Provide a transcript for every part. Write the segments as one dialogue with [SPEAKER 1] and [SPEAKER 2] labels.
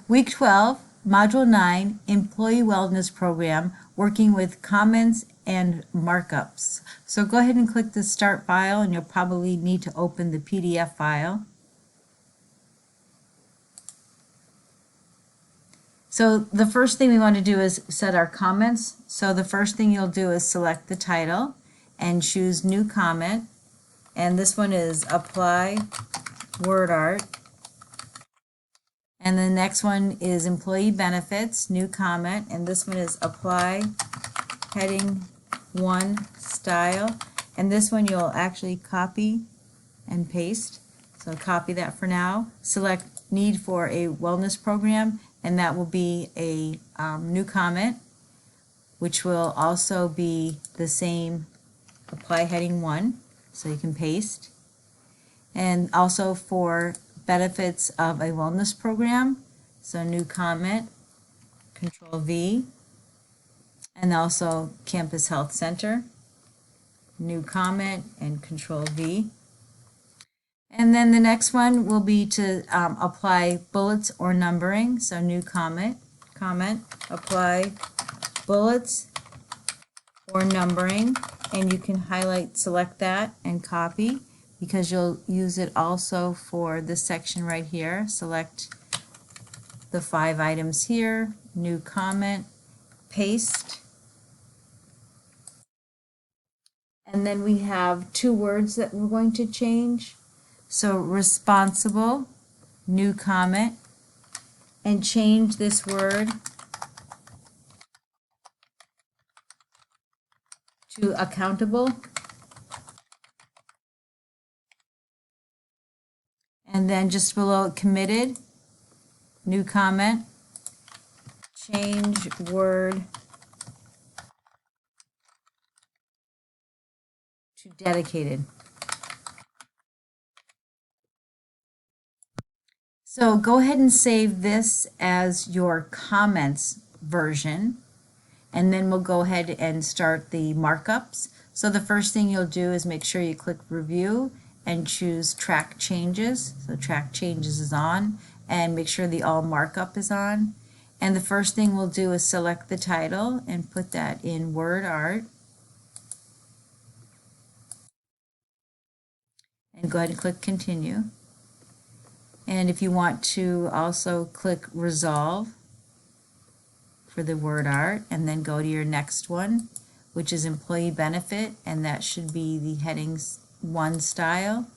[SPEAKER 1] Week 12, Module 9, Employee Wellness Program, working with comments and markups. So go ahead and click the Start file, and you'll probably need to open the PDF file. So the first thing we want to do is set our comments. So the first thing you'll do is select the title and choose New Comment. And this one is Apply Word Art. And the next one is Employee Benefits, New Comment. And this one is Apply Heading 1 Style. And this one you'll actually copy and paste. So copy that for now. Select Need for a Wellness Program, and that will be a new comment, which will also be the same Apply Heading 1, so you can paste. And also for benefits of a wellness program, so new comment, Control V, and also Campus Health Center, new comment, and Control V. And then the next one will be to apply bullets or numbering. So new comment, apply bullets or numbering, and you can highlight, select that, and copy, because you'll use it also for this section right here. Select the 5 items here, new comment, paste. And then we have 2 words that we're going to change. So responsible, new comment, and change this word to accountable. And then just below committed, new comment, change word to dedicated. So go ahead and save this as your comments version, and then we'll go ahead and start the markups. So the first thing you'll do is make sure you click Review and choose Track Changes. So Track Changes is on, and make sure the All Markup is on. And the first thing we'll do is select the title and put that in Word Art. And go ahead and click Continue. And if you want to also click Resolve for the word art, and then go to your next one, which is Employee Benefit, and that should be the Headings 1 style.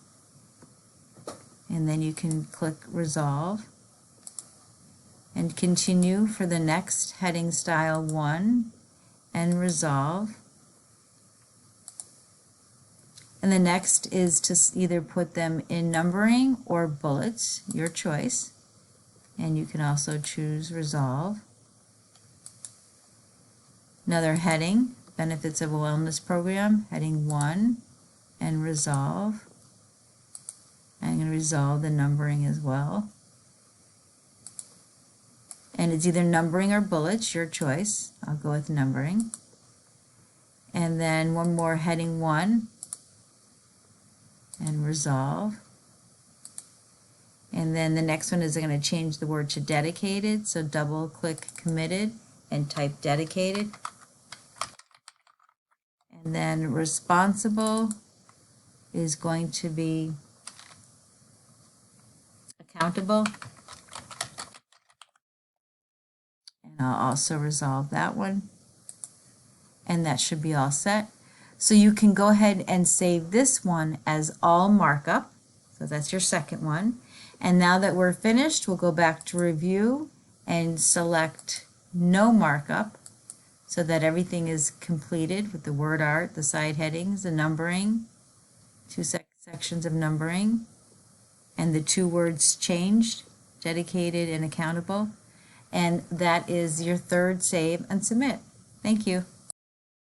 [SPEAKER 1] And then you can click Resolve and continue for the next Heading Style 1 and Resolve. And the next is to either put them in numbering or bullets, your choice. And you can also choose Resolve. Another heading, Benefits of a Wellness Program, Heading 1, and Resolve. I'm going to resolve the numbering as well. And it's either numbering or bullets, your choice. I'll go with numbering. And then one more, Heading 1. And Resolve. And then the next one is going to change the word to dedicated, so double click Committed and type dedicated. And then responsible is going to be accountable. And I'll also resolve that one. And that should be all set. So you can go ahead and save this one as all markup. So that's your second one. And now that we're finished, we'll go back to review and select no markup, so that everything is completed with the word art, the side headings, the numbering, 2 sections of numbering, and the 2 words changed, dedicated and accountable. And that is your third save and submit. Thank you.